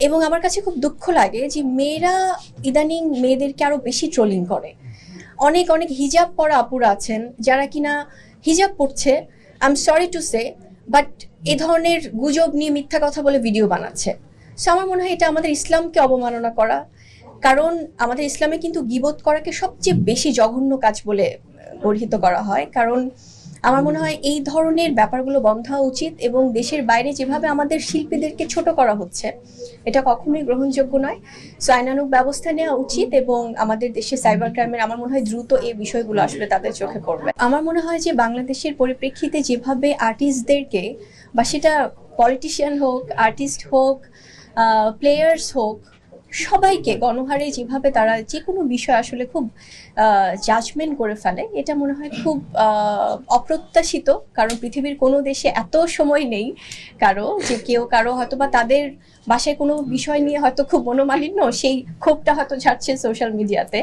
এবং আমার কাছে খুব দুঃখ লাগে যে মেয়েরা ইদানিং মেয়েদেরকে আরো বেশি ট্রোলিং করে। অনেক অনেক হিজাব পরা আপুরা আছেন যারা কিনা হিজাব পড়ছে, I am sorry to say, but এ ধরনের গুজব নিয়ে মিথ্যা কথা বলে ভিডিও বানাচ্ছে। সো আমার মনে হয় এটা আমাদের ইসলামকে অবমাননা করা, কারণ আমাদের ইসলামে কিন্তু গীবত করাকে সবচেয়ে বেশি জঘন্য কাজ বলে গর্হিত করা হয়। কারণ আমার মনে হয় এই ধরনের ব্যাপারগুলো বন্ধ হওয়া উচিত, এবং দেশের বাইরে যেভাবে আমাদের শিল্পীদেরকে ছোট করা হচ্ছে এটা কখনোই গ্রহণযোগ্য নয়। সো আইনানুগ ব্যবস্থা নেওয়া উচিত, এবং আমাদের দেশে সাইবার ক্রাইমের আমার মনে হয় দ্রুত এই বিষয়গুলো আসলে তাদের চোখে পড়বে। আমার মনে হয় যে বাংলাদেশের পরিপ্রেক্ষিতে যেভাবে আর্টিস্টদেরকে, বা সেটা পলিটিশিয়ান হোক, আর্টিস্ট হোক, প্লেয়ার্স হোক, সবাইকে গণহারে যেভাবে তারা যে কোনো বিষয় আসলে খুব জাজমেন্ট করে ফেলে, এটা মনে হয় খুব অপ্রত্যাশিত। কারণ পৃথিবীর কোনো দেশে এত সময় নেই কারো যে কেউ কারো হয়তো বা তাদের বাসায় কোনো বিষয় নিয়ে হয়তো খুব মনোমালিন্য, সেই ক্ষোভটা হয়তো ঝাড়ছে সোশ্যাল মিডিয়াতে।